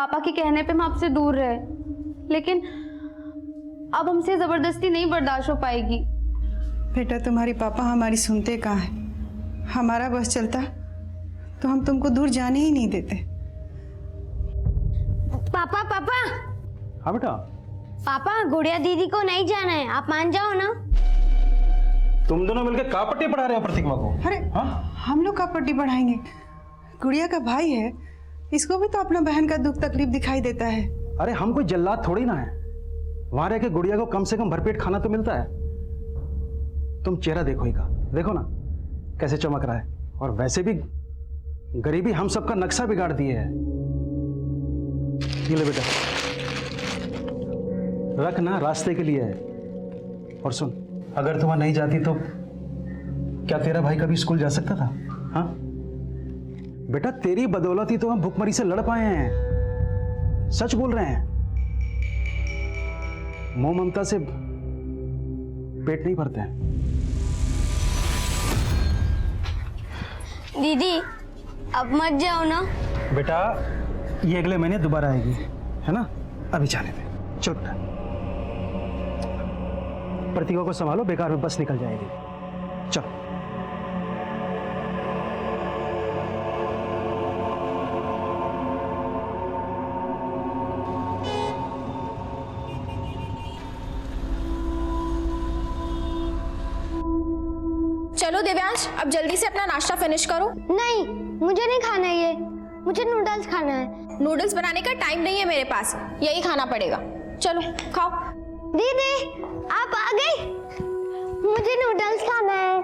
पापा के कहने पे हम आपसे दूर रहे, लेकिन अब हमसे जबरदस्ती नहीं बर्दाश्त हो पाएगी। बेटा तुम्हारी पापा हमारी सुनते कहाँ हैं? हमारा बस चलता तो हम तुमको दूर जाने ही नहीं देते। पापा पापा हाँ बेटा। पापा, गुड़िया दीदी को नहीं जाना है, आप मान जाओ ना। तुम दोनों मिलकर का पट्टी पढ़ा रहे हो प्रतिमा को? अरे हम लोग का पट्टी बढ़ाएंगे? गुड़िया का भाई है, इसको भी तो अपना बहन का दुख तकलीफ दिखाई देता है। अरे हम कोई जल्लाद थोड़ी ना है, वहां रह के गुड़िया को कम से कम भरपेट खाना तो मिलता है। तुम चेहरा देखो ही का, देखो ना कैसे चमक रहा है। और वैसे भी गरीबी हम सबका नक्शा बिगाड़ दिए है। ये ले बेटा, रख ना, रास्ते के लिए है। और सुन, अगर तुम नहीं जाती तो क्या तेरा भाई कभी स्कूल जा सकता था? हाँ बेटा, तेरी बदौलत ही तो हम भुखमरी से लड़ पाए हैं। सच बोल रहे हैं, मोह ममता से पेट नहीं भरते हैं। दीदी अब मत जाओ ना। बेटा ये अगले महीने दोबारा आएगी, है ना? अभी जाने दे, चल बेटा। प्रतिभा को संभालो, बेकार में बस निकल जाएगी। चल। चलो दिव्यांश, अब जल्दी से अपना नाश्ता फिनिश करो। नहीं, मुझे नहीं खाना ये, मुझे नूडल्स खाना है। नूडल्स बनाने का टाइम नहीं है मेरे पास, यही खाना पड़ेगा। चलो खाओ। दीदी आप आ गई, मुझे नूडल्स खाना है।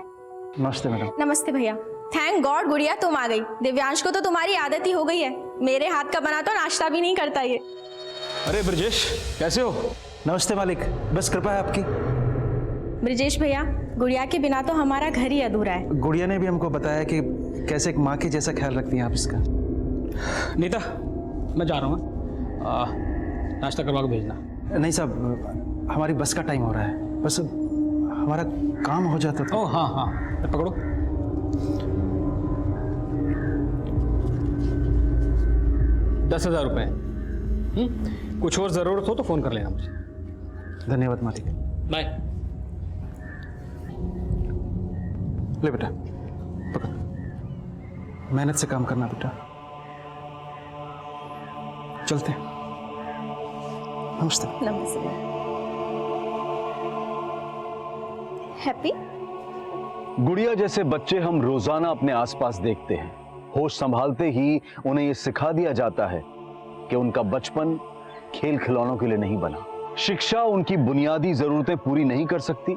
नमस्ते मैडम। नमस्ते भैया। थैंक गॉड गुड़िया तुम आ गई। दिव्यांश को तो तुम्हारी आदत ही हो गई है, मेरे हाथ का बना तो नाश्ता भी नहीं करता ये। अरे ब्रजेश, कैसे हो? नमस्ते मालिक, बस कृपा है आपकी। ब्रजेश भैया, गुड़िया के बिना तो हमारा घर ही अधूरा है। गुड़िया ने भी हमको बताया कि कैसे एक माँ के जैसा ख्याल रखती हैं आप इसका। नीता, मैं जा रहा हूँ, नाश्ता करवा के भेजना। नहीं साहब, हमारी बस का टाइम हो रहा है, बस हमारा काम हो जाता तो। ओह हाँ हाँ, पकड़ो। ₹10,000। कुछ और ज़रूरत हो तो फ़ोन कर लेना मुझे। धन्यवाद मालिक। बाय। ले बेटा, पकड़, मेहनत से काम करना बेटा। चलते हैं। नमस्ते। नमस्ते। हैप्पी। गुड़िया जैसे बच्चे हम रोजाना अपने आसपास देखते हैं। होश संभालते ही उन्हें यह सिखा दिया जाता है कि उनका बचपन खेल खिलौनों के लिए नहीं बना। शिक्षा उनकी बुनियादी जरूरतें पूरी नहीं कर सकती,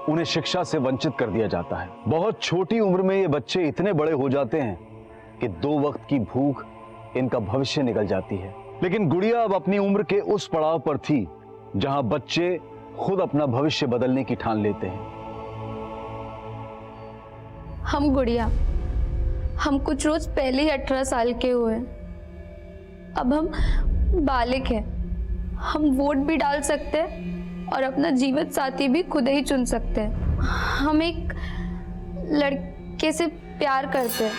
उन्हें शिक्षा से वंचित कर दिया जाता है। बहुत छोटी उम्र में ये बच्चे इतने बड़े हो जाते हैं कि 2 वक्त की भूख इनका भविष्य निकल जाती है। लेकिन गुड़िया अब अपनी उम्र के उस पड़ाव पर थी जहां बच्चे खुद अपना भविष्य बदलने की ठान लेते हैं। हम गुड़िया, हम कुछ रोज पहले ही 18 साल के हुए। अब हम बालिग हैं, हम वोट भी डाल सकते हैं और अपना जीवन साथी भी खुद ही चुन सकते हैं। हम एक लड़के से प्यार करते हैं,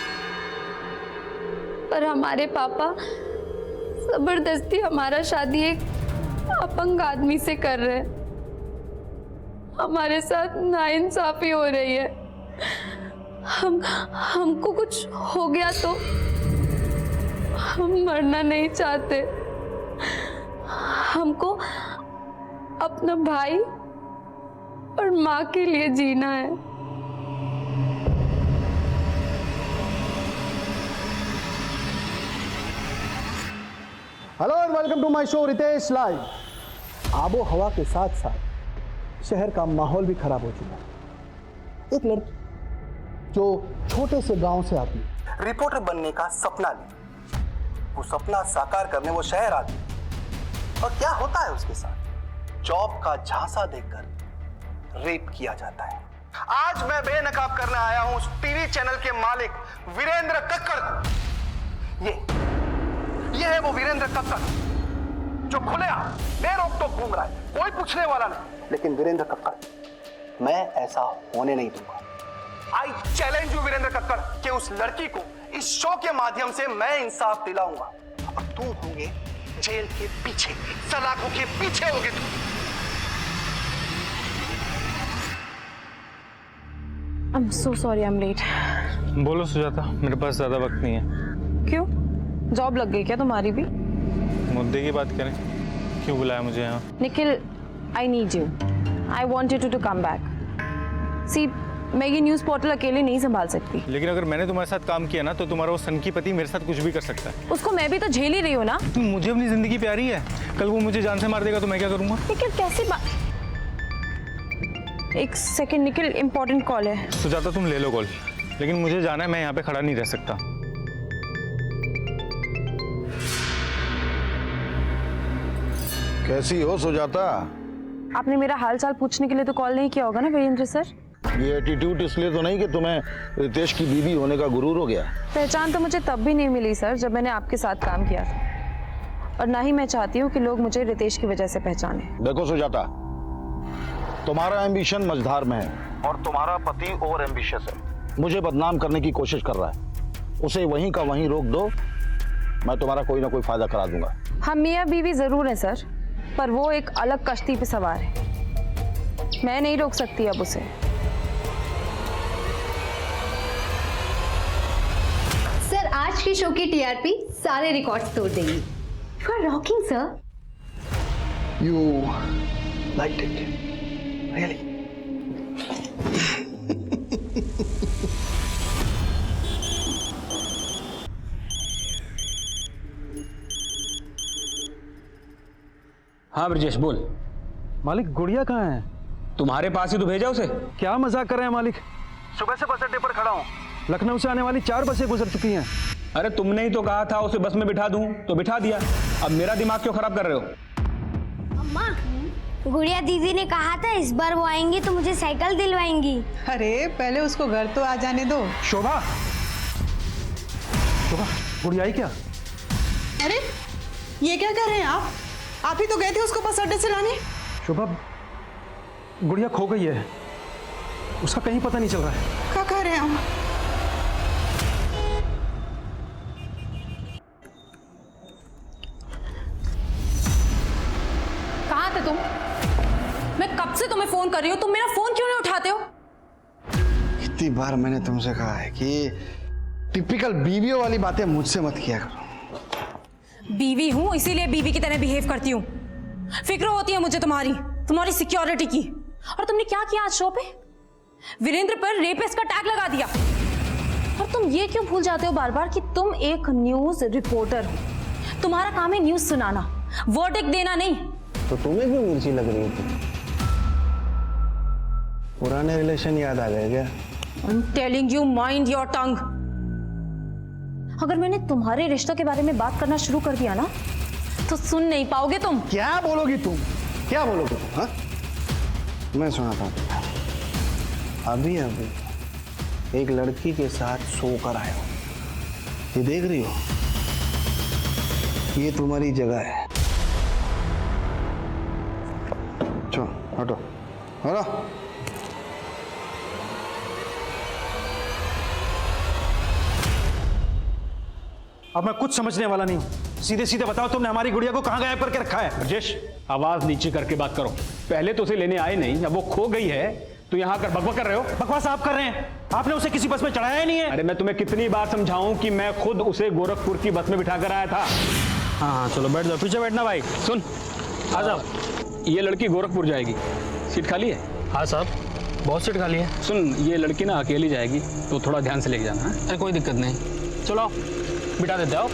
पर हमारे पापा जबरदस्ती हमारा शादी एक अपंग आदमी से कर रहे हैं। हमारे साथ नाइंसाफी हो रही है। हमको कुछ हो गया तो हम मरना नहीं चाहते। हमको अपना भाई और माँ के लिए जीना है। Hello and welcome to my show Ritesh live. आबो हवा के साथ साथ शहर का माहौल भी खराब हो चुका है। एक लड़की जो छोटे से गांव से आती है, रिपोर्टर बनने का सपना ली, वो सपना साकार करने वो शहर आती है, और क्या होता है उसके साथ? जॉब का झांसा देकर रेप किया जाता है। आज मैं बेनकाब करने आया हूं उस टीवी चैनल के मालिक वीरेंद्र कक्कड़ को। ये है वो वीरेंद्र कक्कड़ जो खुलेआम बेरोक-टोक घूम रहा है, कोई पूछने वाला नहीं। लेकिन वीरेंद्र कक्कड़, मैं ऐसा होने नहीं दूंगा। I challenge you Virendra Kakkar कि उस लड़की को इस शो के माध्यम से मैं इंसाफ दिलाऊंगा। अब तुम होंगे जेल के पीछे, सलाखों के पीछे होगे तुम। I am so sorry, I am late. बोलो सुजाता, मेरे पास ज्यादा वक्त नहीं है। क्यों? जॉब लग गई क्या तुम्हारी भी? मुद्दे की बात करें, क्यों बुलाया मुझे यहाँ? Nikhil, I need you. I want you to come back. See, मैं ये न्यूज़ पोर्टल अकेले नहीं संभाल सकती। लेकिन अगर मैंने तुम्हारे साथ काम किया ना, तो तुम्हारा वो सनकी पति मेरे साथ कुछ भी कर सकता है। उसको मैं भी तो झेल ही रही हूँ ना। मुझे अपनी जिंदगी प्यारी है, कल वो मुझे जान से मार देगा तो मैं क्या करूँगा? निखिल कैसी बात? एक सेकंड निखिल, इम्पोर्टेंट कॉल है। सुजाता तुम ले लो कॉल, लेकिन मुझे जाना है, मैं यहाँ पे खड़ा नहीं रह सकता। कैसी हो सुजाता? आपने मेरा हाल चाल पूछने के लिए तो कॉल नहीं किया होगा ना वीरेंद्र सर? ये एटीट्यूड इसलिए तो नहीं कि तुम्हें रितेश की बीवी होने का गुरूर हो गया? पहचान तो मुझे तब भी नहीं मिली सर, जब मैंने आपके साथ काम किया था, और ना ही मैं चाहती हूँ कि लोग मुझे रितेश की वजह से पहचाने। देखो सुजाता, तुम्हारा एम्बिशन मझधार में है और तुम्हारा पति ओवर एम्बिशियस है। मुझे बदनाम करने की कोशिश कर रहा है, उसे वहीं का वहीं रोक दो, मैं तुम्हारा कोई ना कोई फायदा करा दूंगा। हम मियाँ बीवी जरूर हैं सर, पर वो एक अलग कश्ती पे सवार है, मैं नहीं रोक सकती अब उसे। सर, आज के शो की टीआरपी सारे रिकॉर्ड्स तोड़ देगी। You are rocking sir. You liked it really? हाँ ब्रजेश बोल। मालिक गुड़िया कहाँ है? तुम्हारे पास ही तो भेजा उसे। क्या मजाक कर रहे हैं मालिक? सुबह से बस अड्डे पर खड़ा हूँ, लखनऊ से आने वाली 4 बसें गुजर चुकी हैं। अरे तुमने ही तो कहा था उसे बस में बिठा दूं, तो बिठा दिया। अब मेरा दिमाग क्यों खराब कर रहे हो? अम्मा, गुड़िया दीदी ने कहा था इस बार वो आएंगी तो मुझे साइकिल दिलवाएंगी। अरे पहले उसको घर तो आ जाने दो। शोभा, शोभा, गुड़िया आई क्या? अरे ये क्या कर रहे हैं आप? आप ही तो गए थे उसको बस अड्डे से लाने। शोभा, गुड़िया खो गई है, उसका कहीं पता नहीं चल रहा है। क्या कह रहे हैं हम? कहाँ थे तुम? मैं कब से तुम्हें फोन कर रही हूँ, तुम मेरा फोन क्यों नहीं उठाते हो? कितनी बार मैंने तुमसे कहा है कि टिपिकल बीवियों वाली बातें मुझसे मत किया करो। बीवी हूँ, इसीलिए बीवी की तरह बिहेव करती हूँ। फिक्र होती है मुझे तुम्हारी सिक्योरिटी की। और तुमने क्या किया आज शो पे? वीरेंद्र पर रेपिस्ट का टैग लगा दिया। और तुम ये क्यों भूल जाते हो बार बार कि तुम एक न्यूज रिपोर्टर हो? तुम्हारा काम है न्यूज सुनाना, वर्डिक्ट देना नहीं। तो तुम्हें क्यों मिर्ची लग रही थी? पुराने रिलेशन याद आ गए क्या? I'm telling you, mind your tongue. अगर मैंने तुम्हारे रिश्तों के बारे में बात करना शुरू कर दिया ना, तो सुन नहीं पाओगे तुम। क्या बोलोगी तुम? क्या बोलोगे तुम? हाँ, मैं सुनाता हूँ। अभी एक लड़की के साथ सो कर आया हूँ, ये देख रही हो? ये तुम्हारी जगह है। चलो हटो, हटो। अब मैं कुछ समझने वाला नहीं हूँ। सीधे सीधे बताओ, तुमने हमारी गुड़िया को कहाँ गायब करके रखा है? ब्रजेश, आवाज नीचे करके बात करो। पहले तो उसे लेने आए नहीं, अब वो खो गई है तो यहाँ कर बकवास कर रहे हो। बकवास आप कर रहे हैं, आपने उसे किसी बस में चढ़ाया ही नहीं है। अरे मैं तुम्हें कितनी बार समझाऊं कि मैं खुद उसे गोरखपुर की बस में बिठा कर आया था। हाँ चलो बैठ जाओ, पीछे बैठना भाई। सुन, आ जाओ। ये लड़की गोरखपुर जाएगी, सीट खाली है? हाँ साहब, बहुत सीट खाली है। सुन, ये लड़की ना अकेली जाएगी, तो थोड़ा ध्यान से लेके जाना है। अरे कोई दिक्कत नहीं, चलो बिठा देते हो।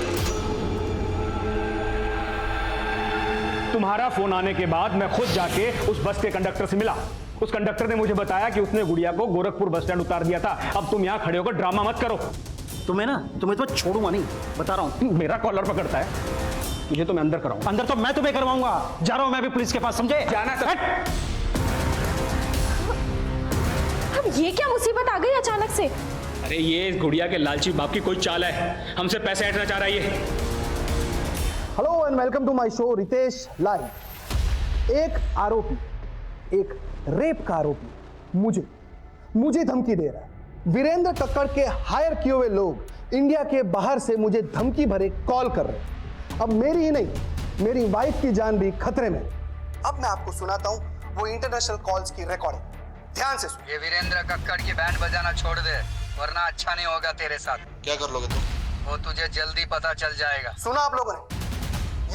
तुम्हारा फोन आने के बाद मैं खुद जाके उस बस के कंडक्टर से मिला। उस कंडक्टर ने मुझे बताया कि उसने गुड़िया को गोरखपुर बस स्टैंड उतार दिया था। अब तुम यहाँ खड़े होकर ड्रामा मत करो। तुम्हें तो छोड़ूंगा नहीं, बता रहा हूँ। मेरा कॉलर पकड़ता है तुझे, तो मैं अंदर कराऊं। अंदर तो मैं तुम्हें करवाऊंगा। जा रहा हूं मैं भी पुलिस के पास, समझे? जाना है तो अब ये क्या मुसीबत आ गई अचानक से? अरे ये गुड़िया के लालची बाप की कोई चाल है, हमसे पैसे ऐंठना चाह रहा है ये। Hello and welcome to my show Ritesh live. एक आरोपी, एक रेप का आरोपी मुझे धमकी दे रहा है। वीरेंद्र कक्कड़ के हायर किए हुए लोग इंडिया के बाहर से मुझे धमकी भरे कॉल कर रहे हैं। अब मेरी ही नहीं, मेरी वाइफ की जान भी खतरे में। अब मैं आपको सुनाता हूँ वो इंटरनेशनल कॉल्स की रिकॉर्डिंग, ध्यान से सुन। ये वीरेंद्र कक्कड़ की बैंड बजाना छोड़ दे, वरना अच्छा नहीं होगा तेरे साथ। क्या कर लोगे तुम? वो तुझे जल्दी पता चल जाएगा। सुना आप लोगों ने?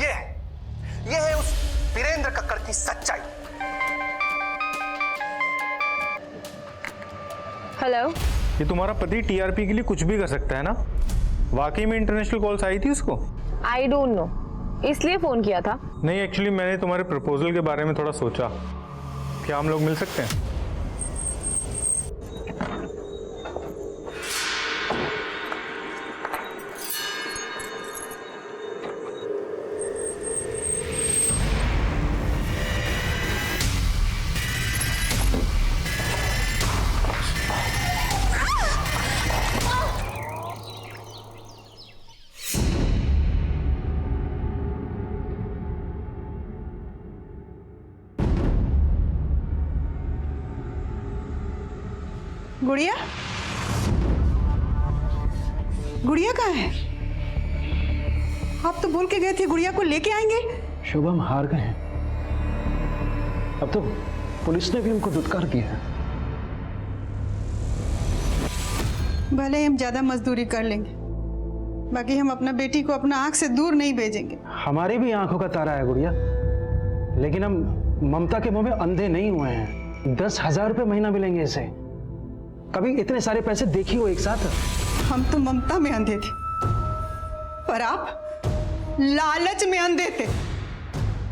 ये है उस वीरेंद्र कक्कड़ की सच्चाई। हेलो, ये तुम्हारा पति टीआरपी के लिए कुछ भी कर सकता है ना? वाकई में इंटरनेशनल कॉल्स आई थी उसको? आई डोंट नो, इसलिए फोन किया था। नहीं, एक्चुअली मैंने तुम्हारे प्रपोजल के बारे में थोड़ा सोचा। क्या हम लोग मिल सकते हैं? गुड़िया, गुड़िया कहाँ है? आप तो बोल के गए थे गुड़िया को लेके आएंगे। शुभम हार गए हैं। अब तो पुलिस ने भी उनको दुत्कार दिया है। भले ही हम ज्यादा मजदूरी कर लेंगे, बाकी हम अपना बेटी को अपना आंख से दूर नहीं भेजेंगे। हमारी भी आंखों का तारा है गुड़िया, लेकिन हम ममता के मुंह में अंधे नहीं हुए हैं। 10,000 रुपये महीना मिलेंगे इसे। कभी इतने सारे पैसे देखी हो एक साथ? हम तो ममता में अंधे थे, पर आप लालच में अंधे थे।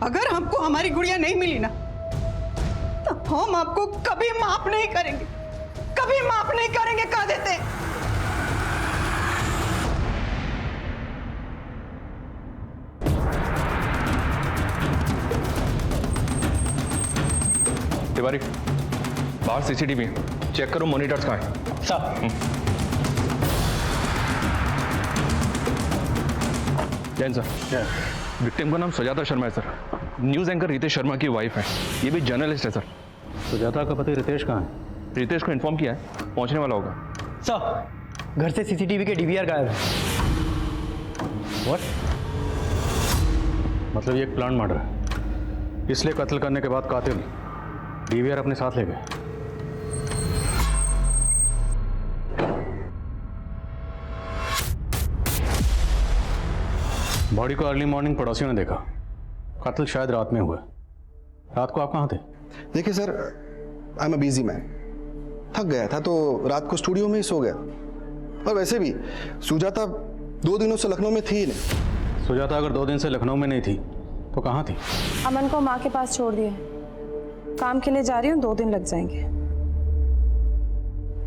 अगर हमको हमारी गुड़िया नहीं मिली ना, तो हम आपको कभी माफ नहीं करेंगे, कभी माफ नहीं करेंगे, कह देते हैं। तिवारी, बाहर सीसीटीवी चेक करो, मॉनिटर्स कहाँ हैं? सर। जैन सर, विक्टिम का नाम सुजाता शर्मा है sir. News anchor Ritesh Sharma की वाइफ है। ये भी जर्नलिस्ट है सर। सुजाता का पति रितेश कहाँ है? रितेश को इन्फॉर्म किया है, पहुंचने वाला होगा। सर, घर से सीसीटीवी के डीवीआर गायब है। What? मतलब ये एक प्लान मर्डर है, इसलिए कत्ल करने के बाद कातिल डीवीआर अपने साथ ले गए। बॉडी को अर्ली मॉर्निंग पड़ोसियों ने देखा। कत्ल शायद रात में हुआ। रात को आप कहाँ थे? देखिए sir, I am a busy man. थक गया था तो रात को स्टूडियो में ही सो गया। और वैसे भी सुजाता 2 दिनों से लखनऊ में थी ही नहीं। सुजाता अगर 2 दिन से लखनऊ में नहीं थी तो कहाँ थी? अमन को माँ के पास छोड़ दिया। काम के लिए जा रही हूँ, 2 दिन लग जाएंगे।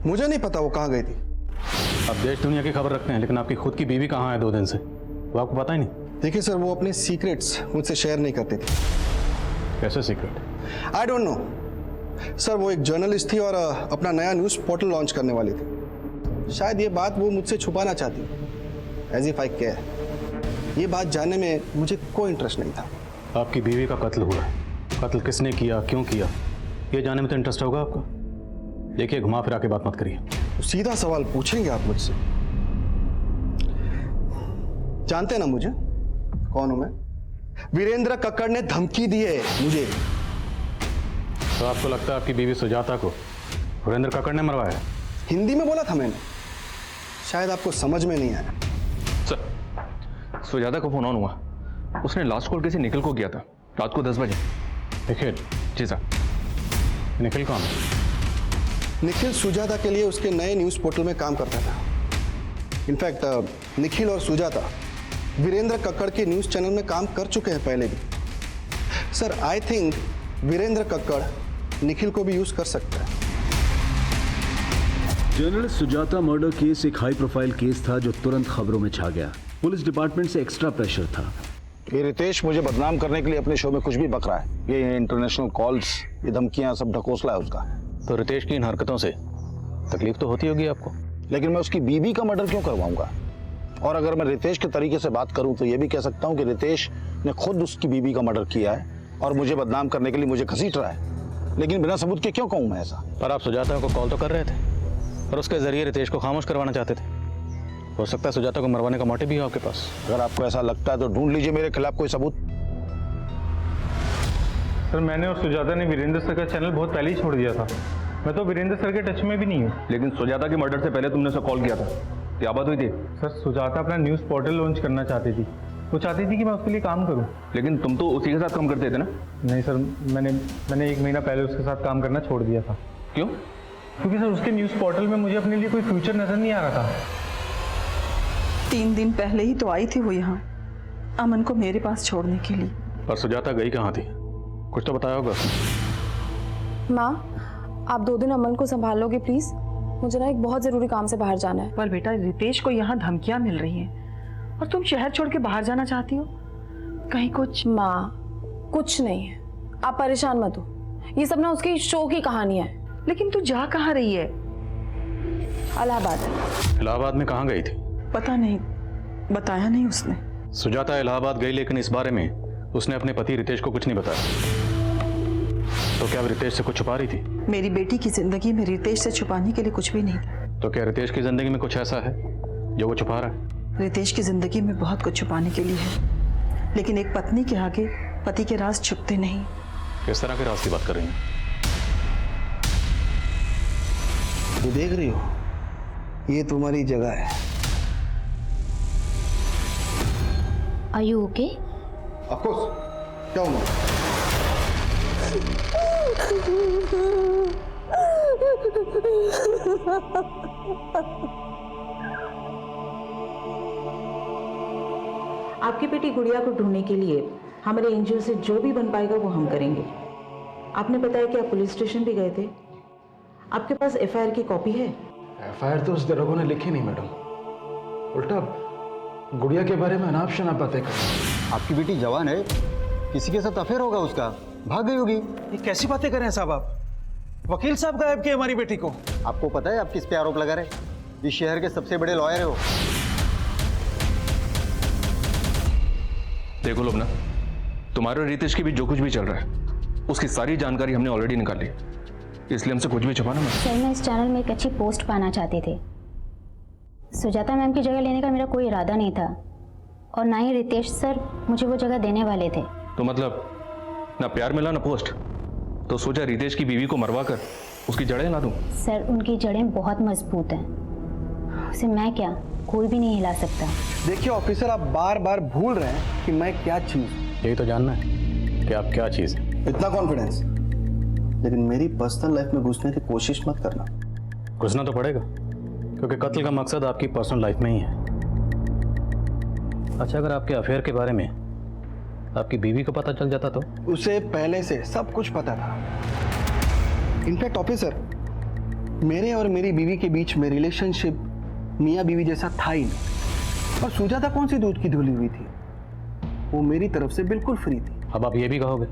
मुझे नहीं पता वो कहाँ गई थी। अब देश दुनिया की खबर रखते हैं, लेकिन आपकी खुद की बीवी कहाँ है 2 दिन से, वो आपको पता ही नहीं? देखिए सर, वो अपने सीक्रेट्स मुझसे शेयर नहीं करती थी। कैसे secret? I don't know sir. वो एक जर्नलिस्ट थी और अपना नया न्यूज़ पोर्टल लॉन्च करने वाली थी। शायद ये बात वो मुझसे छुपाना चाहती, एज इफ आई केयर। ये बात जानने में मुझे कोई इंटरेस्ट नहीं था। आपकी बीवी का कत्ल हुआ है, कत्ल किसने किया, क्यों किया, ये जानने में तो इंटरेस्ट होगा आपको। देखिए, घुमा फिरा के बात मत करिए। तो सीधा सवाल पूछेंगे आप मुझसे? जानते ना मुझे कौन हूं मैं? वीरेंद्र कक्कड़ ने धमकी दी है मुझे। तो आपको लगता है आपकी बीवी सुजाता को वीरेंद्र कक्कड़ ने मरवाया? हिंदी में बोला था मैंने, शायद आपको समझ में नहीं आया। सर, सुजाता को फोन ऑन हुआ। उसने लास्ट कॉल किसी निखिल को किया था रात को 10 बजे। निखिल? जी सर। निखिल कौन? निखिल सुजाता के लिए उसके नए न्यूज़ पोर्टल में काम करता था। इनफैक्ट निखिल और सुजाता वीरेंद्र कक्कड़ के न्यूज़ चैनल में काम कर चुके हैं पहले भी। Sir, I think Virendra Kakkar Nikhil को भी यूज़ कर सकता है। जर्नलिस्ट सुजाता मर्डर केस एक हाई प्रोफाइल केस था जो तुरंत खबरों में छा गया। पुलिस डिपार्टमेंट से एक्स्ट्रा प्रेशर था। ये रितेश मुझे बदनाम करने के लिए अपने शो में कुछ भी बक रहा है। ये इंटरनेशनल कॉल्स, ये धमकियां, सब ढकोसला है उसका। तो रितेश की इन हरकतों से तकलीफ तो होती होगी आपको, लेकिन मैं उसकी बीवी का मर्डर क्यों करवाऊंगा? और अगर मैं रितेश के तरीके से बात करूं तो ये भी कह सकता हूं कि रितेश ने खुद उसकी बीवी का मर्डर किया है और मुझे बदनाम करने के लिए मुझे घसीट रहा है। लेकिन बिना सबूत के क्यों कहूं मैं ऐसा? पर आप सुजाता को कॉल तो कर रहे थे और उसके जरिए रितेश को खामोश करवाना चाहते थे। हो सकता है सुजाता को मरवाने का मोटिव भी हो आपके पास। अगर आपको ऐसा लगता है तो ढूंढ लीजिए मेरे खिलाफ कोई सबूत। सर मैंने और सुजाता ने वीरेंद्र सर का चैनल बहुत पहले ही छोड़ दिया था। मैं तो वीरेंद्र सर के टच में भी नहीं हूँ। लेकिन सुजाता के मर्डर से पहले तुमने उसे कॉल किया था, क्या बात हुई थी? सर सुजाता अपना न्यूज़ पोर्टल लॉन्च करना चाहती थी। वो चाहती थी कि मैं उसके लिए काम करूं। लेकिन तुम तो उसी के साथ काम करते थे ना? नहीं सर, मैंने 1 महीना पहले उसके साथ काम करना छोड़ दिया था। क्यों? क्योंकि सर उसके न्यूज़ पोर्टल में मुझे अपने लिए कोई फ्यूचर नज़र नहीं आ रहा था। 3 दिन पहले ही तो आई थी वो यहाँ अमन को मेरे पास छोड़ने के लिए। और सुजाता गई कहाँ थी? कुछ तो बताया होगा। माँ, आप 2 दिन अमन को संभालोगे प्लीज? मुझे ना एक बहुत जरूरी काम से बाहर जाना है। पर बेटा रितेश को यहाँ धमकियां मिल रही हैं और तुम शहर छोड़ के बाहर जाना चाहती हो, कहीं कुछ? माँ, कुछ नहीं है, आप परेशान मत हो। ये सब ना उसकी शो की कहानियां है। लेकिन तू जा कहाँ रही है? इलाहाबाद। इलाहाबाद में कहाँ गई थी? पता नहीं, बताया नहीं उसने। सुजाता इलाहाबाद गई, लेकिन इस बारे में उसने अपने पति रितेश को कुछ नहीं बताया। तो क्या रितेश से कुछ छुपा रही थी? मेरी बेटी की जिंदगी में रितेश से छुपाने के लिए कुछ भी नहीं था। तो क्या रितेश की जिंदगी में कुछ ऐसा है जो वो छुपा रहा है? रितेश की जिंदगी में बहुत कुछ छुपाने के लिए है, लेकिन एक पत्नी के आगे पति के राज छुपते नहीं। किस तरह के राज की बात कर रही हैं? ये देख रही हो, ये तुम्हारी जगह है। Are you okay? Of course, क्या हुआ? आपकी बेटी गुड़िया को ढूंढने के लिए हमारे एनजीओ से जो भी बन पाएगा वो हम करेंगे। आपने बताया कि आप पुलिस स्टेशन भी गए थे। आपके पास एफआईआर की कॉपी है? एफआईआर तो उस दरोगा ने लिखी नहीं मैडम, उल्टा गुड़िया के बारे में अनाप शनाप बातें कर। आपकी बेटी जवान है, किसी के साथ अफेयर होगा उसका, भाग गई होगी। ये कैसी बातें कर रहे हैं साहब आप? वकील साहब गायब किए हमारी बेटी को। आपको पता है आप किस पे आरोप लगा रहे? इस शहर के सबसे बड़े लॉयर हो। देखो लोग ना, तुम्हारे और रितेश के बीच जो कुछ भी चल रहा है उसकी सारी जानकारी हमने ऑलरेडी निकाली, इसलिए हमसे कुछ भी छुपाना मत। सर, मैं इस चैनल में एक अच्छी पोस्ट पाना चाहती थी। सुजाता मैम की जगह लेने का मेरा कोई इरादा नहीं था और ना ही रितेश सर मुझे वो जगह देने वाले थे। तो मतलब ना प्यार मिला ना पोस्ट, तो सोचा रितेश की बीवी को मरवा कर उसकी जड़ें हिला दूं। सर, उनकी जड़ें बहुत मजबूत हैं, उसे मैं क्या कोई भी नहीं हिला सकता। देखिए ऑफिसर, आप बार बार भूल रहे हैं कि मैं क्या चीज हूं। यही तो जानना है कि आप क्या चीज है। इतना कॉन्फिडेंस, लेकिन मेरी पर्सनल लाइफ में घुसने की कोशिश मत करना। घुसना तो पड़ेगा, क्योंकि कत्ल का मकसद आपकी पर्सनल लाइफ में ही है। अच्छा, अगर आपके अफेयर के बारे में आपकी बीवी को पता चल जाता तो? उसे पहले से सब कुछ पता था। इनफैक्ट ऑफिसर, मेरे और मेरी बीवी के बीच में रिलेशनशिप मियाँ बीवी जैसा था ही नहीं। और सुजाता कौन सी दूध की धुली हुई थी, वो मेरी तरफ से बिल्कुल फ्री थी। अब आप ये भी कहोगे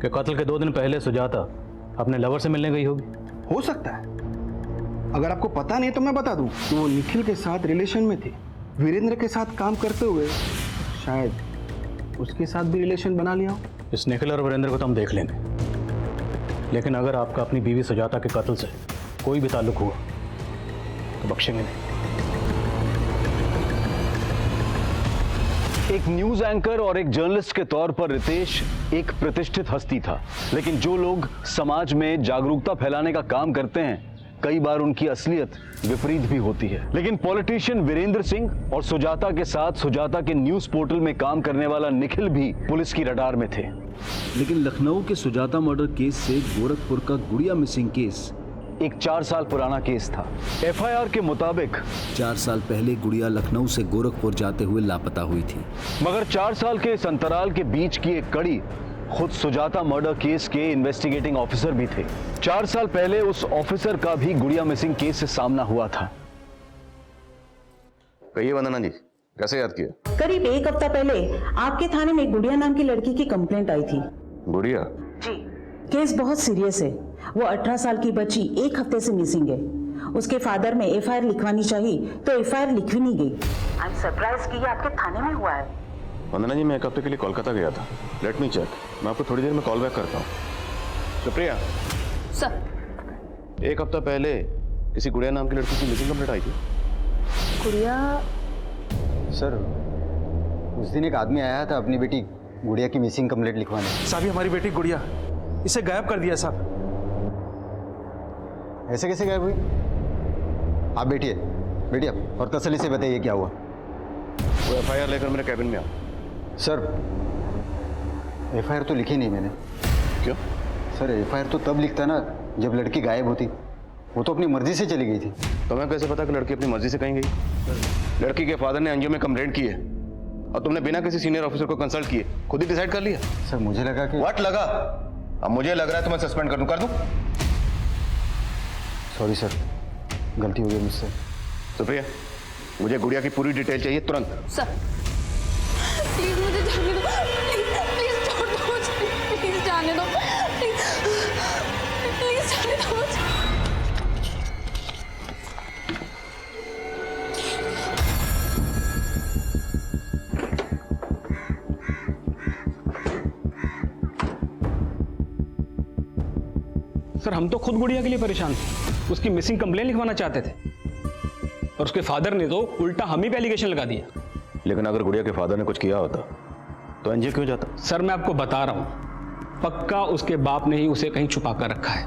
कि कत्ल के 2 दिन पहले सुजाता अपने लवर से मिलने गई होगी? हो सकता है। अगर आपको पता नहीं तो मैं बता दूं कि वो निखिल के साथ रिलेशन में थी। वीरेंद्र के साथ काम करते हुए शायद उसके साथ भी रिलेशन बना लिया हो। इस निखिल और वीरेंद्र को तो हम देख लेंगे, लेकिन अगर आपका अपनी बीवी सुजाता के कत्ल से कोई भी ताल्लुक हुआ तो बख्शेंगे नहीं। एक न्यूज एंकर और एक जर्नलिस्ट के तौर पर रितेश एक प्रतिष्ठित हस्ती था, लेकिन जो लोग समाज में जागरूकता फैलाने का काम करते हैं कई बार उनकी असलियत विपरीत भी होती है। लेकिन पॉलिटिशियन वीरेंद्र सिंह और सुजाता के साथ सुजाता के न्यूज पोर्टल में काम करने वाला निखिल भी पुलिस की रडार में थे। लेकिन लखनऊ के सुजाता मर्डर केस से गोरखपुर का गुड़िया मिसिंग केस एक 4 साल पुराना केस था। एफआईआर के मुताबिक 4 साल पहले गुड़िया लखनऊ से गोरखपुर जाते हुए लापता हुई थी, मगर 4 साल के इस अंतराल के बीच की एक कड़ी खुद सुजाता मर्डर केस के इन्वेस्टिगेटिंग ऑफिसर भी थे। 4 साल पहले उस ऑफिसर का भी गुड़िया मिसिंग केस से सामना हुआ था। कहिए वंदना जी, कैसे याद किया? करीब 1 हफ्ता पहले आपके थाने में गुड़िया नाम की लड़की की कंप्लेंट आई थी। गुड़िया? जी। केस बहुत सीरियस है। वो 18 साल की बच्ची 1 हफ्ते से मिसिंग है। उसके फादर में एफआईआर लिखवानी चाहिए तो एफआईआर लिखवी नहीं गई। आई एम सरप्राइज कि ये आपके थाने में हुआ है। वंदना जी, मैं 1 हफ्ते के लिए कोलकाता गया था। लेट मी चेक, मैं आपको थोड़ी देर में कॉल बैक करता हूँ। सुप्रिया सर, 1 हफ्ता पहले किसी गुड़िया नाम की लड़की की मिसिंग कंप्लेंट आई थी। गुड़िया? सर, उस दिन एक आदमी आया था अपनी बेटी गुड़िया की मिसिंग कंप्लेंट लिखवाने। साहब, हमारी बेटी गुड़िया इसे गायब कर दिया साहब। ऐसे कैसे गायब हुई? आप बैठिए, बैठिए आप और तसल्ली से बताइए क्या हुआ। वो एफआईआर लेकर मेरे कैबिन में आओ। सर, एफआईआर तो लिखी नहीं मैंने। क्यों? सर, एफआईआर तो तब लिखता ना जब लड़की गायब होती। वो तो अपनी मर्जी से चली गई थी। तुम्हें कैसे पता कि लड़की अपनी मर्जी से कहीं गई? लड़की के फादर ने एनजीओ में कंप्लेंट की है और तुमने बिना किसी सीनियर ऑफिसर को कंसल्ट किए खुद ही डिसाइड कर लिया। सर, मुझे लगा कि व्हाट लगा? अब मुझे लग रहा है तुम्हें सस्पेंड कर दूं। सॉरी सर, गलती हो गई मुझसे। सुप्रिया, मुझे गुड़िया की पूरी डिटेल चाहिए तुरंत। सर प्लीज मुझे जाने दो, प्लीज छोड़ दो मुझे, प्लीज जाने दो, प्लीज जाने दो मुझे। सर हम तो खुद गुड़िया के लिए परेशान थे, उसकी मिसिंग कंप्लेन लिखवाना चाहते थे और उसके फादर ने तो उल्टा हम ही पे एलिगेशन लगा दिया। लेकिन अगर गुड़िया के फादर ने कुछ किया होता तो एनजीओ क्यों जाता? सर मैं आपको बता रहा हूं, पक्का उसके बाप ने ही उसे कहीं छुपा कर रखा है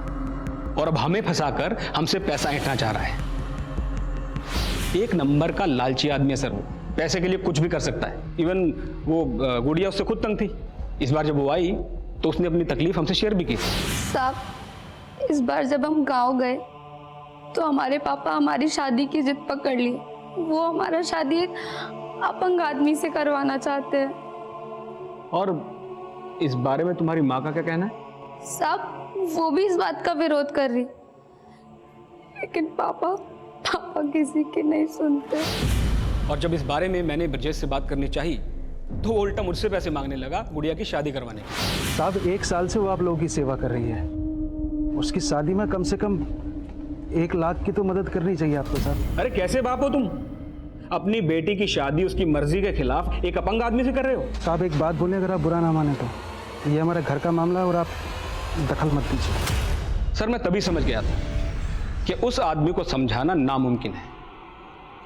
और अब हमें फंसाकर हमसे पैसा ऐंठना चाह रहा है। एक नंबर का लालची आदमी है सर, वो पैसे के लिए कुछ भी कर सकता है। इवन वो गुड़िया उससे खुद तंग थी। इस बार जब वो आई तो उसने अपनी तकलीफ हमसे शेयर भी की। साहब इस बार जब हम गांव गए तो हमारे पापा हमारी शादी की जिद पकड़ ली। वो हमारा शादी एक अपंग आदमी से करवाना चाहते हैं। और इस बारे में तुम्हारी माँ का क्या कहना है? साहब वो भी इस बात का विरोध कर रही, लेकिन पापा किसी की नहीं सुनते। और जब इस बारे में मैंने ब्रजेश से बात करनी चाहिए तो वो उल्टा मुझसे पैसे मांगने लगा गुड़िया की शादी करवाने की। साहब 1 साल से वो आप लोगों की सेवा कर रही है, उसकी शादी में कम से कम 1 लाख की तो मदद करनी चाहिए आपको साहब। अरे कैसे बाप हो तुम? अपनी बेटी की शादी उसकी मर्जी के खिलाफ एक अपंग आदमी से कर रहे हो। साहब एक बात बोले, अगर आप बुरा ना माने तो ये हमारे घर का मामला है और आप दखल मत दीजिए। सर मैं तभी समझ गया था कि उस आदमी को समझाना नामुमकिन है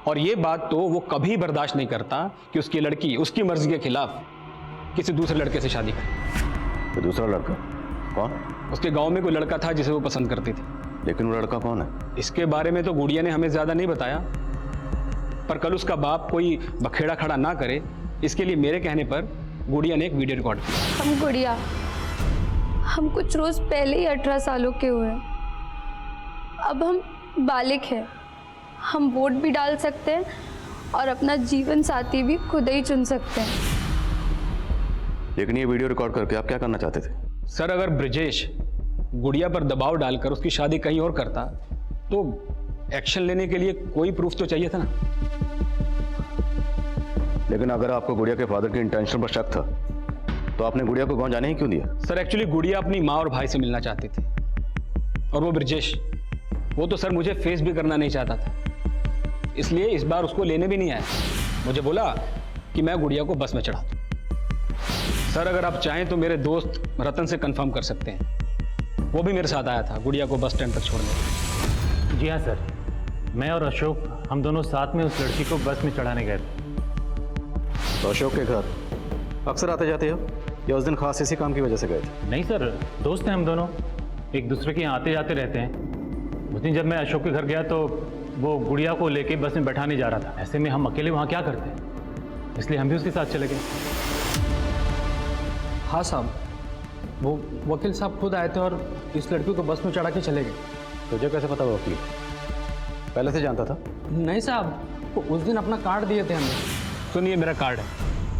और ये बात तो वो कभी बर्दाश्त नहीं करता कि उसकी लड़की उसकी मर्जी के खिलाफ किसी दूसरे लड़के से शादी करे। तो दूसरा लड़का कौन? उसके गांव में कोई लड़का था जिसे वो पसंद करती थी। लेकिन वो लड़का कौन है? इसके बारे में तो गुड़िया ने हमें ज्यादा नहीं बताया, पर कल उसका बाप कोई बखेड़ा खड़ा ना करे इसके लिए मेरे कहने पर गुड़िया ने एक वीडियो रिकॉर्ड किया। हम गुड़िया, हम कुछ रोज पहले ही 18 सालों के हुए। अब हम बालिग हैं, हम वोट भी डाल सकते हैं और अपना जीवन साथी भी खुद ही चुन सकते हैं। लेकिन ये वीडियो रिकॉर्ड करके आप क्या करना चाहते थे? सर अगर ब्रजेश गुड़िया पर दबाव डालकर उसकी शादी कहीं और करता तो एक्शन लेने के लिए कोई प्रूफ तो चाहिए था ना। लेकिन अगर आपको गुड़िया के फादर की इंटेंशन पर शक था तो आपने गुड़िया को गांव जाने ही क्यों दिया? सर एक्चुअली गुड़िया अपनी माँ और भाई से मिलना चाहती थी और वो ब्रजेश, वो तो सर मुझे फेस भी करना नहीं चाहता था, इसलिए इस बार उसको लेने भी नहीं आया। मुझे बोला कि मैं गुड़िया को बस में चढ़ा दूं। सर अगर आप चाहें तो मेरे दोस्त रतन से कंफर्म कर सकते हैं, वो भी मेरे साथ आया था गुड़िया को बस स्टैंड तक छोड़ने। जी हाँ सर, मैं और अशोक हम दोनों साथ में उस लड़की को बस में चढ़ाने गए थे। तो अशोक के घर अक्सर आते जाते हो या उस दिन खास इसी काम की वजह से गए थे? नहीं सर, दोस्त हैं हम दोनों, एक दूसरे के यहाँ आते जाते रहते हैं। उस दिन जब मैं अशोक के घर गया तो वो गुड़िया को लेके बस में बैठाने जा रहा था। ऐसे में हम अकेले वहाँ क्या करते, इसलिए हम भी उसके साथ चले गए। हाँ साहब, वो वकील साहब खुद आए थे और इस लड़की को बस में चढ़ा के चले गए। तुझे कैसे पता वकील? पहले से जानता था? नहीं साहब, वो उस दिन अपना कार्ड दिए थे हमें। सुनिए मेरा कार्ड है,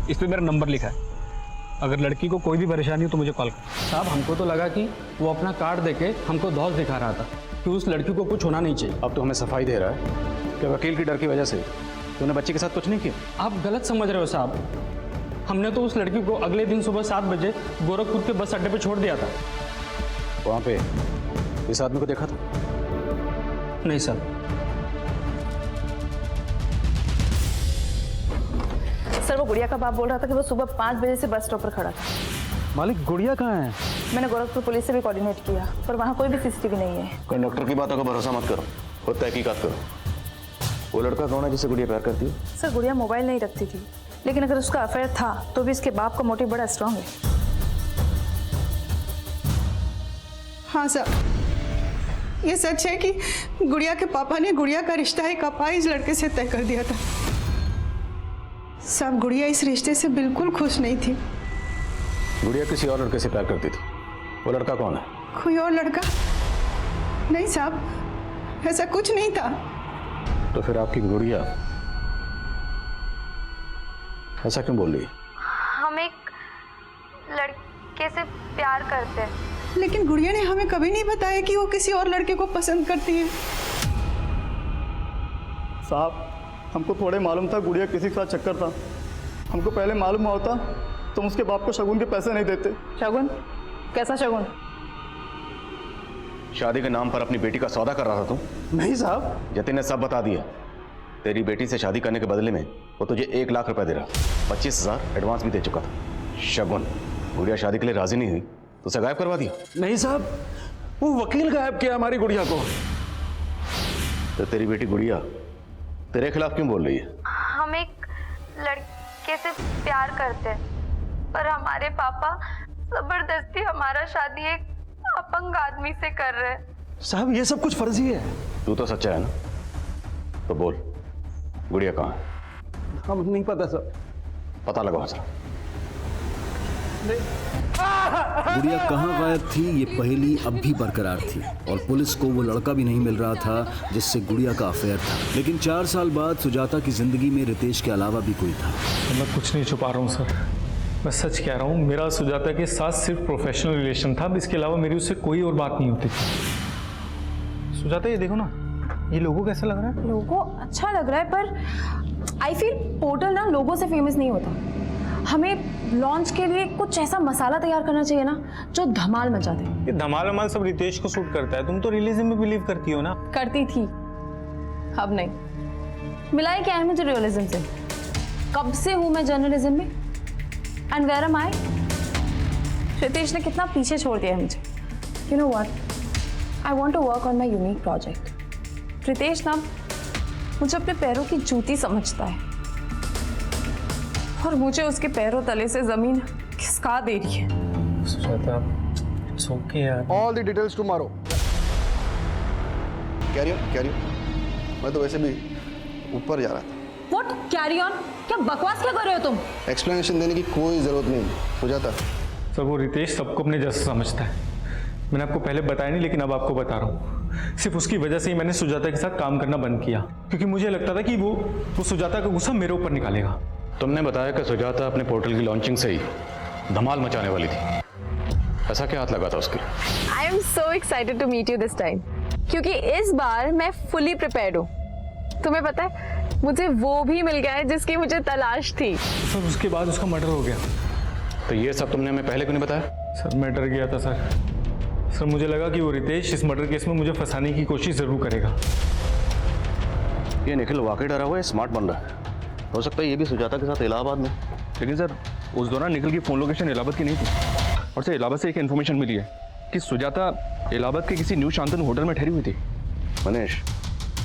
इस पर मेरा नंबर लिखा है, अगर लड़की को कोई भी परेशानी हो तो मुझे कॉल कर। साहब हमको तो लगा कि वो अपना कार्ड देके हमको धौस दिखा रहा था कि उस लड़की को कुछ होना नहीं चाहिए। अब तो हमें सफाई दे रहा है कि वकील की डर की वजह से तूने बच्ची के साथ कुछ नहीं किया। आप गलत समझ रहे हो साहब, हमने तो उस लड़की को अगले दिन सुबह 7 बजे गोरखपुर के बस अड्डे पे छोड़ दिया था। वहाँ पे इस आदमी को देखा था? नहीं सर। सर वो गुड़िया का बाप बोल रहा था कि वो सुबह 5 बजे से बस स्टॉप पर खड़ा था। मालिक गुड़िया कहाँ है? मैंने गोरखपुर पुलिस से भी कोऑर्डिनेट किया पर वहाँ कोई भी सीसीटीवी नहीं है। कंडक्टर की बातों का भरोसा मत करो, खुद तहकीकात करो। वो लड़का कौन है जिसे गुड़िया प्यार करती है? सर गुड़िया मोबाइल नहीं रखती थी, लेकिन अगर उसका अफेयर था तो भी इसके बाप का मोटिव बड़ा स्ट्रांग है। हाँ साहब, ये सच है कि गुड़िया के पापा ने गुड़िया का रिश्ता एक अपाहिज लड़के से तय कर दिया था। साहब, गुड़िया इस रिश्ते से बिल्कुल खुश नहीं थी। गुड़िया किसी और लड़के से प्यार करती थी। वो लड़का कौन है? कोई और लड़का? नहीं साहब, ऐसा कुछ नहीं था। तो फिर आपकी गुड़िया ऐसा क्यों बोल रही है? हम एक लड़के से प्यार करते हैं। लेकिन गुड़िया ने हमें कभी नहीं बताया कि वो किसी और लड़के को पसंद करती है। साहब, हमको थोड़े मालूम था गुड़िया किसी के साथ चक्कर था। हमको पहले मालूम होता तो उसके बाप को शगुन के पैसे नहीं देते। शगुन? कैसा शगुन? शादी के नाम पर अपनी बेटी का सौदा कर रहा था तुम? नहीं साहब। जतिन ने सब बता दिया। तेरी बेटी से शादी करने के बदले में वो तुझे 1 लाख रुपए दे रहा, 25,000 एडवांस भी दे चुका था। शगुन, गुड़िया शादी के लिए राजी नहीं हुई तो उसे गायब करवा दिया? नहीं साहब, वो वकील गायब किया हमारी गुड़िया को। तो तेरी बेटी गुड़िया तेरे खिलाफ क्यों बोल रही है? हम एक लड़के से प्यार करते हैं, पर हमारे पापा जबरदस्ती हमारा शादी एक अपंग आदमी से कर रहे हैं। साहब, ये सब कुछ फर्जी है। तू तो सच्चा है ना? तो बोल, गुड़िया कहाँ है? हम नहीं पता सर। पता लगाओ जरा। गुड़िया कहाँ गायब थी, ये पहेली अब भी बरकरार थी और पुलिस को वो लड़का भी नहीं मिल रहा था जिससे गुड़िया का अफेयर था। लेकिन 4 साल बाद सुजाता की जिंदगी में रितेश के अलावा भी कोई था। मैं कुछ नहीं छुपा रहा हूँ सर, मैं सच कह रहा हूँ। मेरा सुजाता के साथ सिर्फ प्रोफेशनल रिलेशन था, इसके अलावा मेरी उससे कोई और बात नहीं होती थी। सुजाता, ये देखो ना, ये लोगो कैसा लग रहा है? लोगो अच्छा लग रहा है, पर आई फील पोर्टल ना लोगो से फेमस नहीं होता। हमें लॉन्च के लिए कुछ ऐसा मसाला तैयार करना चाहिए ना जो धमाल मचा दे। ये धमाल वमाल सब रितेश को सूट करता है। तुम तो रियलिज्म में बिलीव करती हो ना? करती थी, अब नहीं। मिलाई क्या है मुझे रियलिज्म से? कब से हूं मैं जर्नलिज्म में? And where am I? Ritesh ने कितना पीछे छोड़ दिया है मुझे। You know what, I want to work on my unique project. Ritesh ना मुझे अपने पैरों की जूती समझता है और मुझे उसके पैरों तले से जमीन खिसका दे रही है। सुजाता, इट्स ओके यार। All the details tomorrow. Carry on. मैं तो वैसे भी ऊपर जा रहा था। What carry on? क्या बकवास क्या कर रहे हो तुम? एक्सप्लेनेशन देने की कोई जरूरत नहीं सुजाता। सर, वो रितेश सबको अपने जैसा समझता है। मैंने आपको पहले बताया नहीं, लेकिन अब आपको बता रहा हूँ। सिर्फ उसकी वजह से ही मैंने सुजाता के साथ काम करना बंद किया, क्योंकि मुझे लगता था कि वो सुजाता का गुस्सा मेरे ऊपर निकालेगा। तुमने बताया कि सुजाता अपने पोर्टल की लॉन्चिंग से ही धमाल मचाने वाली थी। ऐसा क्या हाथ लगा था उसके? I am so excited to meet you this time, क्योंकि इस बार मैं फुली प्रिपेयर्ड हूँ। तुम्हें पता है, मुझे वो भी मिल गया है जिसकी मुझे तलाश थी। सर, उसके बाद उसका मर्डर हो गया। तो ये सब तुमने हमें पहले क्यों नहीं बताया? सर, मैं डर गया था सर। मुझे लगा कि वो रितेश इस मर्डर केस में मुझे फंसाने की कोशिश जरूर करेगा। ये निखिल वाकई डरा हुआ है, स्मार्ट बन रहा है। हो सकता है ये भी सुजाता के साथ इलाहाबाद में। लेकिन सर, उस दौरान निखिल की फोन लोकेशन इलाहाबाद की नहीं थी। और सर, इलाहाबाद से एक इन्फॉर्मेशन मिली है कि सुजाता इलाहाबाद के किसी न्यू शांतनु होटल में ठहरी हुई थी। मनीष,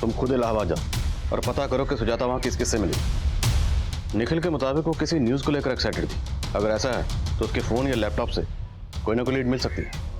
तुम खुद इलाहाबाद जाओ और पता करो कि सुजाता वहाँ किस किससे मिली। निखिल के मुताबिक वो किसी न्यूज़ को लेकर एक्साइटेड थी। अगर ऐसा है तो उसके फ़ोन या लैपटॉप से कोई ना कोई लीड मिल सकती है।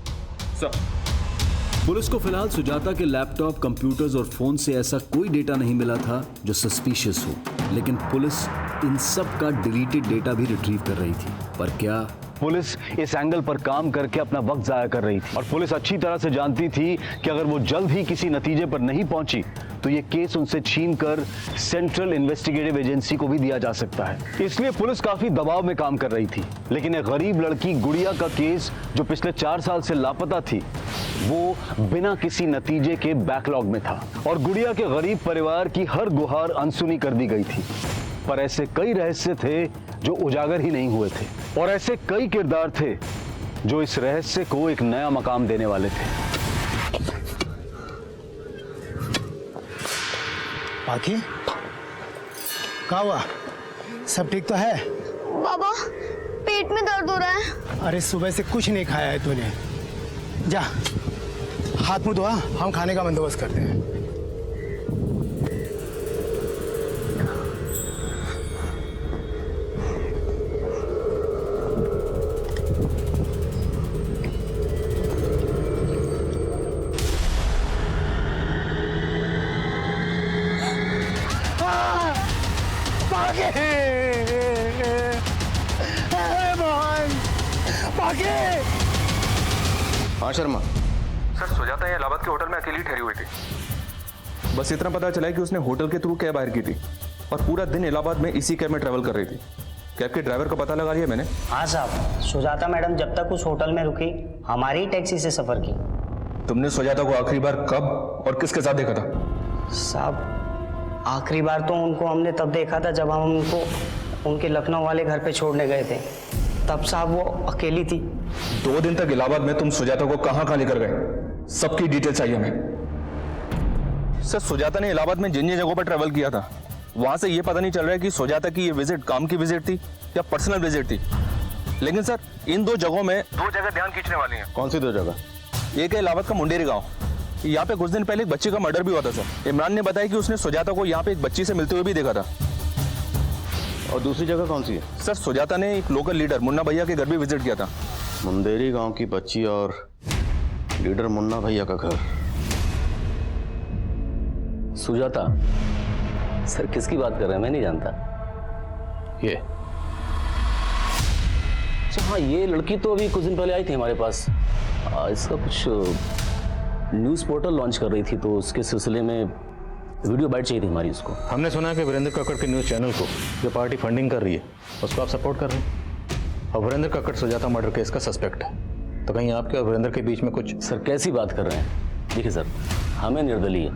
पुलिस को फिलहाल सुजाता के लैपटॉप, कंप्यूटर्स और फोन से ऐसा कोई डेटा नहीं मिला था जो सस्पिशियस हो, लेकिन पुलिस इन सब का डिलीटेड डेटा भी रिट्रीव कर रही थी। पर क्या पुलिस इस एंगल पर काम करके अपना वक्त जाया कर रही थी और पुलिस अच्छी तरह से जानती थी कि अगर वो जल्द ही किसी नतीजे पर नहीं पहुंची तो ये केस उनसे छीनकर सेंट्रल इन्वेस्टिगेटिव एजेंसी को भी दिया जा सकता है। इसलिए पुलिस काफी दबाव में काम कर रही थी। लेकिन एक गरीब लड़की गुड़िया का केस जो पिछले 4 साल से लापता थी, वो बिना किसी नतीजे के बैकलॉग में था और गुड़िया के गरीब परिवार की हर गुहार अनसुनी कर दी गई थी। पर ऐसे कई रहस्य थे जो उजागर ही नहीं हुए थे और ऐसे कई किरदार थे जो इस रहस्य को एक नया मकाम देने वाले थे। बाकी क्या हुआ? सब ठीक तो है? बाबा, पेट में दर्द हो रहा है। अरे सुबह से कुछ नहीं खाया है तूने। जा हाथ मुंह धोआ, हम खाने का बंदोबस्त करते हैं। हाँ शर्मा, सर सुजाता ये इलाहाबाद के होटल में अकेली ठहरी हुई थी। बस इतना पता चला है कि उसने होटल के थ्रू कैब हायर की थी और पूरा दिन इलाहाबाद में इसी कैब में ट्रैवल कर रही थी। कैब के ड्राइवर का पता लगा लिया मैंने। हाँ साहब, सुजाता मैडम जब तक उस होटल में रुकी हमारी टैक्सी से सफर की। तुमने सुजाता को आखिरी बार कब और किसके साथ देखा था? साहब आखिरी बार तो उनको हमने तब देखा था जब हम उनको उनके लखनऊ वाले घर पे छोड़ने गए थे। तब साहब वो अकेली थी। 2 दिन तक इलाहाबाद में तुम सुजाता को कहाँ लेकर गए? सबकी डिटेल चाहिए हमें। सर सुजाता ने इलाहाबाद में जिन जिन जगहों पर ट्रैवल किया था वहां से ये पता नहीं चल रहा है कि सुजाता की ये विजिट काम की विजिट थी या पर्सनल विजिट थी। लेकिन सर इन 2 जगहों में 2 जगह ध्यान खींचने वाली हैं। कौन सी 2 जगह? एक है इलाहाबाद का मुंडेरी गांव। यहाँ पे कुछ दिन पहले एक बच्चे का मर्डर भी हुआ था सर। इमरान ने बताया कि उसने सुजाता को यहाँ पे एक बच्ची से मिलते हुए भी देखा था। और दूसरी जगह कौन सी है? सर सुजाता ने एक लोकल लीडर मुन्ना भैया के घर भी विजिट किया था। मुंदेरी गांव की बच्ची और लीडर मुन्ना भैया का घर। सुजाता सर किसकी बात कर रहे हैं? मैं नहीं जानता। ये अच्छा हाँ, ये लड़की तो अभी कुछ दिन पहले आई थी हमारे पास। इसका कुछ न्यूज़ पोर्टल लॉन्च कर रही थी तो उसके सिलसिले में वीडियो बाइट चाहिए थी हमारी उसको। हमने सुना है कि वीरेंद्र कक्कड़ के न्यूज़ चैनल को जो पार्टी फंडिंग कर रही है उसको आप सपोर्ट कर रहे हैं और वीरेंद्र कक्कड़ सुजाता मर्डर केस का सस्पेक्ट है। तो कहीं आपके और वीरेंद्र के बीच में कुछ? सर कैसी बात कर रहे हैं? देखिए सर, हमें निर्दलीय,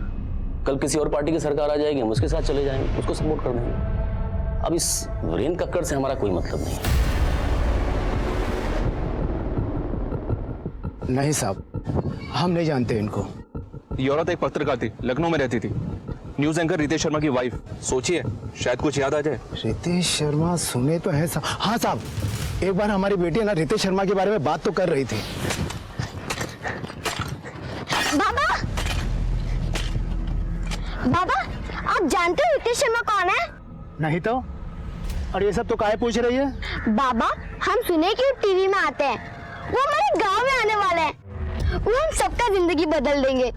कल किसी और पार्टी की सरकार आ जाएगी हम उसके साथ चले जाएंगे, उसको सपोर्ट कर देंगे। अब इस वीरेंद्र कक्कड़ से हमारा कोई मतलब नहीं है। नहीं साहब, हम नहीं जानते इनको। ये औरत एक पत्रकार थी, लखनऊ में रहती थी, न्यूज एंकर रितेश शर्मा की वाइफ। सोचिए शायद कुछ याद आ जाए। रितेश शर्मा सुने तो है साहब। हाँ साहब, एक बार हमारी बेटी ना रितेश शर्मा के बारे में बात तो कर रही थी। बाबा बाबा, आप जानते हो रितेश शर्मा कौन है? नहीं तो। और ये सब तो काहे पूछ रही है? बाबा हम सुने कि वो टीवी में आते हैं, वो हमारे गांव में आने वाले हैं, वो हम सबका जिंदगी बदल देंगे,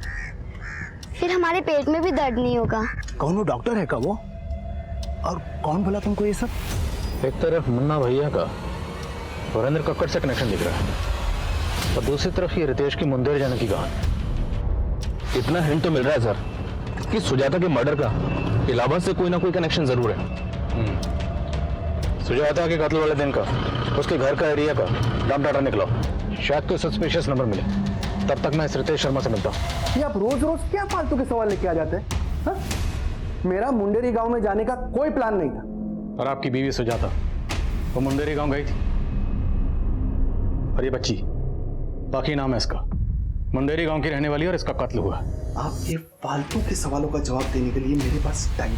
फिर हमारे पेट में भी दर्द नहीं होगा। कौन वो डॉक्टर है का वो? और कौन बोला तुमको ये सब? एक तरफ मुन्ना भैया का वीरेंद्र कक्कड़ से कनेक्शन दिख रहा है और दूसरी तरफ ये रितेश की मुंदेर जाने की कहानी। इतना हिंट तो मिल रहा है सर कि सुजाता के मर्डर का इलाहाबाद से कोई ना कोई कनेक्शन जरूर है। सुजाता के कत्ल वाले दिन का उसके घर का एरिया का डम डाटा निकला, शायद कोई सस्पिशियस नंबर मिले। तब तक मैं इस रितेश शर्मा से मिलता हूँ। ये आप रोज रोज क्या फालतू के सवाल लेके आ जाते हैं? हाँ? मेरा मुंडेरी गांव में जाने का कोई प्लान नहीं था। और आपकी बीवी सुजाता वो मुंडेरी गांव गई थी और ये बच्ची, बाकी नाम है इसका, मुंडेरी गांव की रहने वाली और इसका कत्ल हुआ। आप ये फालतू के सवालों का जवाब देने के लिए मेरे पास टाइम।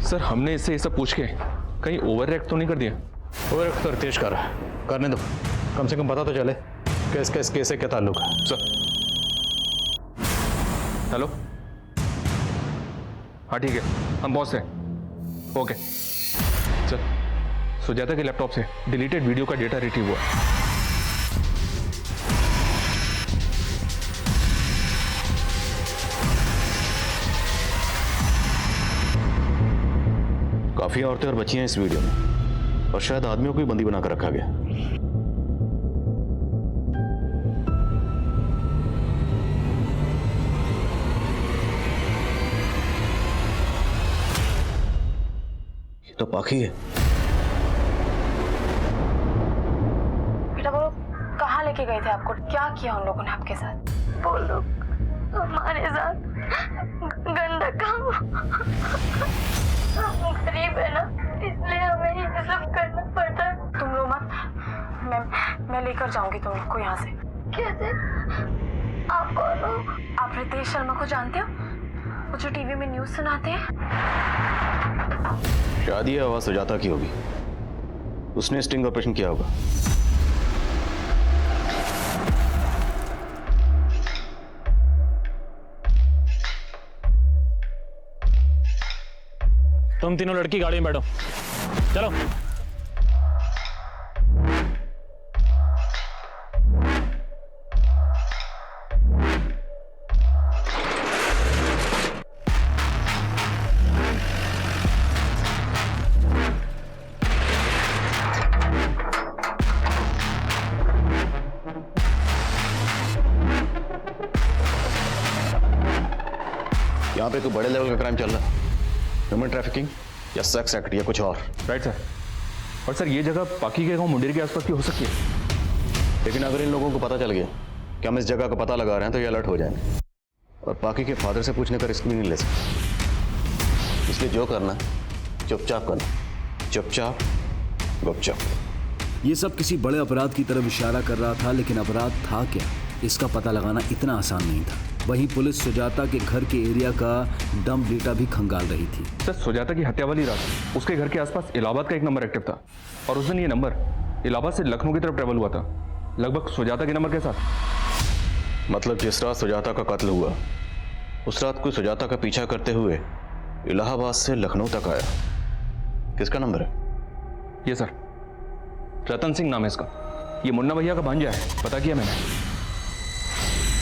सर हमने इससे ये सब पूछ के कहीं ओवर रिएक्ट तो नहीं कर दिया? ओवर रिएक्ट तो रितेश कर रहा है, करने दो, कम से कम पता तो चले कि इसका इस केस से क्या ताल्लुक है। सर हेलो, हाँ ठीक है हम पहुंच रहे हैं। ओके सर, सुजाता के लैपटॉप से डिलीटेड वीडियो का डेटा रिट्रीव हुआ। काफी औरतें और बच्चियां इस वीडियो में और शायद आदमियों को भी बंदी बनाकर रखा गया। ये तो पाखी है। बेटा बोलो, कहाँ लेके गए थे आपको? क्या किया उन लोगों ने आपके साथ? बोलो, हमारे साथ गंदा काम। हम गरीब है ना, इसलिए हमें ये सब करना पड़ता है। तुम रो मत, मैं लेकर जाऊंगी तुम लोग को यहाँ से। कैसे? आप कौन हो? आप रितेश शर्मा को जानते हो, वो जो टीवी में न्यूज सुनाते हैं? शायद ये आवाज सुजाता की होगी, उसने स्टिंग ऑपरेशन किया होगा। तुम तीनों लड़की गाड़ी में बैठो, चलो। यहाँ पे कोई बड़े लेवल का क्राइम चल रहा है, ह्यूमन ट्रैफिकिंग या सेक्स एक्ट या कुछ और। Right sir. और सर ये जगह पाकी के गांव मुंडेर के आसपास की हो सकती है। लेकिन अगर इन लोगों को पता चल गया कि हम इस जगह का पता लगा रहे हैं तो ये अलर्ट हो जाएंगे और पाकी के फादर से पूछने का रिस्क भी नहीं ले सकते। इसलिए जो करना है चुपचाप करना, चुपचाप गुपचाप। ये सब किसी बड़े अपराध की तरफ इशारा कर रहा था, लेकिन अपराध था क्या, इसका पता लगाना इतना आसान नहीं था। वहीं पुलिस सुजाता के घर के एरिया का डंप डेटा भी खंगाल रही थी। सर सुजाता की हत्या वाली रात उसके घर के आसपास इलाहाबाद का एक नंबर एक्टिव था और उस दिन ये नंबर इलाहाबाद से लखनऊ की तरफ ट्रेवल हुआ था, लगभग सुजाता के नंबर के साथ। मतलब जिस रात सुजाता का कत्ल हुआ उस रात कोई सुजाता का पीछा करते हुए इलाहाबाद से लखनऊ तक आया। किसका नंबर है? ये सर रतन सिंह नाम है इसका। ये मुन्ना भैया का भांजा है, पता किया मैंने।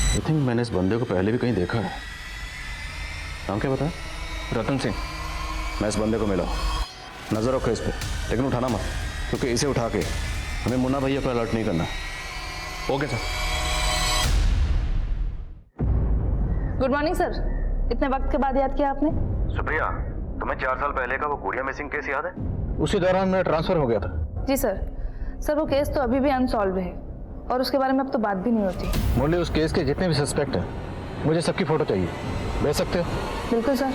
आई थिंक मैंने इस बंदे को पहले भी कहीं देखा है। नाम क्या बताया? रतन सिंह। मैं इस बंदे को मिला, नजर रखो इस पे, लेकिन उठाना मत, क्योंकि इसे उठा के हमें मुन्ना भैया पर अलर्ट नहीं करना। Okay sir. Good morning sir, इतने वक्त के बाद याद किया आपने? सुप्रिया, तुम्हें 4 साल पहले का वो गुड़िया मिसिंग केस याद है? उसी दौरान मेरा ट्रांसफर हो गया था। जी सर। सर वो केस तो अभी भी अनसॉल्व है और उसके बारे में अब तो बात भी नहीं होती। मुरली, उस केस के जितने भी सस्पेक्ट हैं मुझे सबकी फोटो चाहिए, भेज सकते हो? बिल्कुल सर।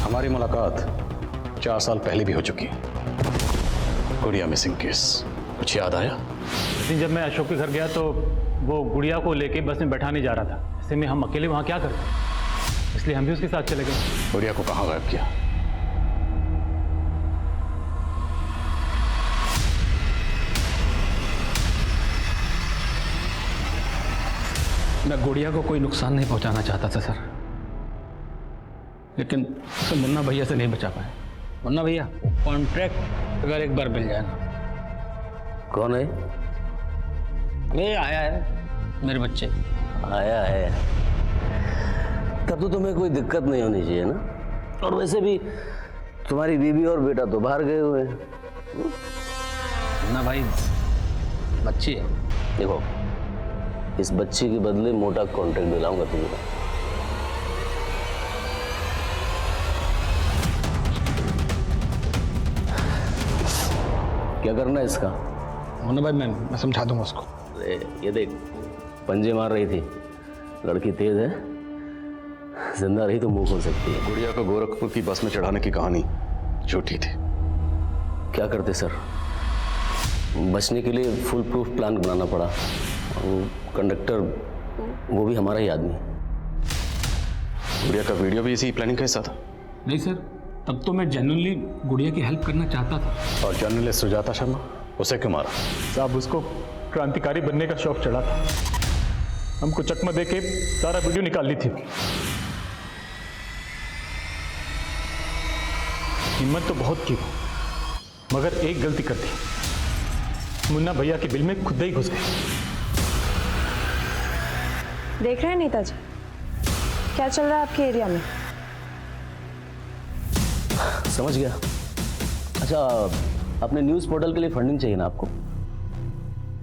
हमारी मुलाकात 4 साल पहले भी हो चुकी है। गुड़िया मिसिंग केस कुछ याद आया? लेकिन जब मैं अशोक के घर गया तो वो गुड़िया को लेके बस में बैठाने जा रहा था। ऐसे में हम अकेले वहाँ क्या करते, इसलिए हम भी उसके साथ चले गए। गुड़िया को कहाँ गायब किया? मैं गुड़िया को कोई नुकसान नहीं पहुंचाना चाहता था सर, लेकिन उसे मुन्ना भैया से नहीं बचा पाए। मुन्ना भैया कॉन्ट्रैक्ट अगर एक बार मिल जाए ना। कौन है? ये आया है, मेरे बच्चे। आया है तब तो तुम्हें कोई दिक्कत नहीं होनी चाहिए ना। और वैसे भी तुम्हारी बीवी और बेटा तो बाहर गए हुए हैं। मुन्ना भाई बच्ची है। देखो, इस बच्ची के बदले मोटा कॉन्ट्रैक्ट दिलाऊंगा तुम्हें। क्या करना है इसका? मुन्ना भाई मैं समझा दूंगा उसको। अरे ये देख, पंजे मार रही थी, लड़की तेज है, जिंदा रही तो मुंह खोल सकती है। गुड़िया को गोरखपुर की बस में चढ़ाने की कहानी झूठी थी। क्या करते सर, बचने के लिए फुल प्रूफ प्लान बनाना पड़ा। कंडक्टर वो भी हमारा ही आदमी। गुड़िया का वीडियो भी इसी प्लानिंग का हिस्सा था? नहीं सर, तब तो मैं जेन्युइनली गुड़िया की हेल्प करना चाहता था। और जर्नलिस्ट सुजाता शर्मा, उसे क्यों मारा? साहब उसको क्रांतिकारी बनने का शौक चढ़ा था, हमको चकमा दे के सारा वीडियो निकाल ली थी। हिम्मत तो बहुत की, मगर एक गलती कर दी, मुन्ना भैया के बिल में खुद ही घुस गए। देख रहे हैं नेताजी क्या चल रहा है आपके एरिया में? समझ गया। अच्छा, अपने न्यूज़ पोर्टल के लिए फंडिंग चाहिए ना आपको?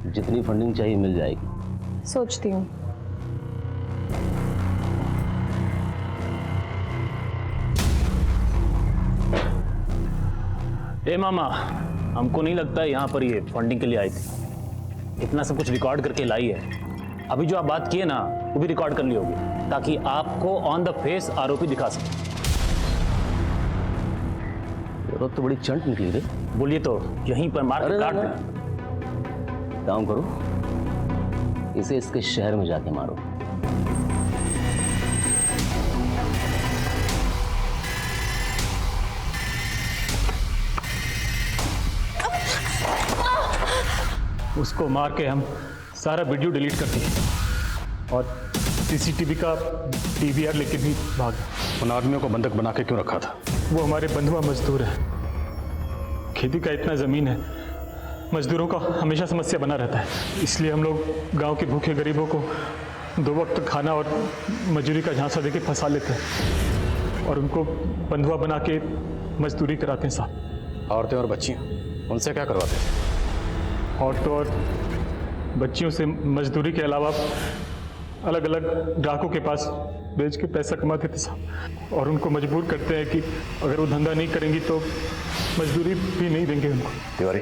जितनी फंडिंग चाहिए मिल जाएगी। सोचती हूँ। ए मामा, हमको नहीं लगता यहाँ पर ये फंडिंग के लिए आई थी। इतना सब कुछ रिकॉर्ड करके लाई है। अभी जो आप बात किए ना वो भी रिकॉर्ड कर ली होगी, ताकि आपको ऑन द फेस आरोपी दिखा सके। तो बड़ी चंट निकली रे। बोलिए तो यहीं पर मार के काट दें। काम करो, इसे इसके शहर में जाके मारो। उसको मार के हम सारा वीडियो डिलीट कर दिए और सीसीटीवी का डीवीआर लेके भी भाग गए। उन आदमियों को बंधक बना के क्यों रखा था? वो हमारे बंधुआ मजदूर हैं, खेती का इतना ज़मीन है, मजदूरों का हमेशा समस्या बना रहता है। इसलिए हम लोग गांव के भूखे गरीबों को 2 वक्त खाना और मजदूरी का झांसा देके फंसा लेते हैं और उनको बंधुआ बना के मजदूरी कराते हैं साहब। औरतें और बच्चियां, उनसे क्या करवाते थे? औरतों और बच्चियों से मजदूरी के अलावा अलग अलग ग्राहकों के पास बेच के पैसा कमाते थे साहब, और उनको मजबूर करते हैं कि अगर वो धंधा नहीं करेंगी तो मजदूरी भी नहीं देंगे उनको। तिवारी,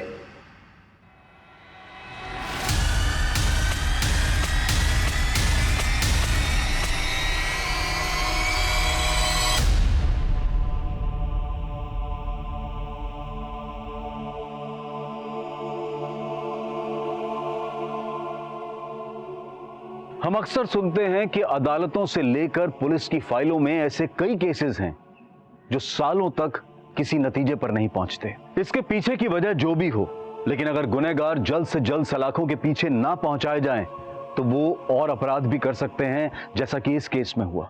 हम अक्सर सुनते हैं कि अदालतों से लेकर पुलिस की फाइलों में ऐसे कई केसेस हैं जो सालों तक किसी नतीजे पर नहीं पहुंचते। इसके पीछे की वजह जो भी हो, लेकिन अगर गुनहगार जल्द से जल्द सलाखों के पीछे ना पहुंचाए जाएं, तो वो और अपराध भी कर सकते हैं, जैसा कि इस केस में हुआ।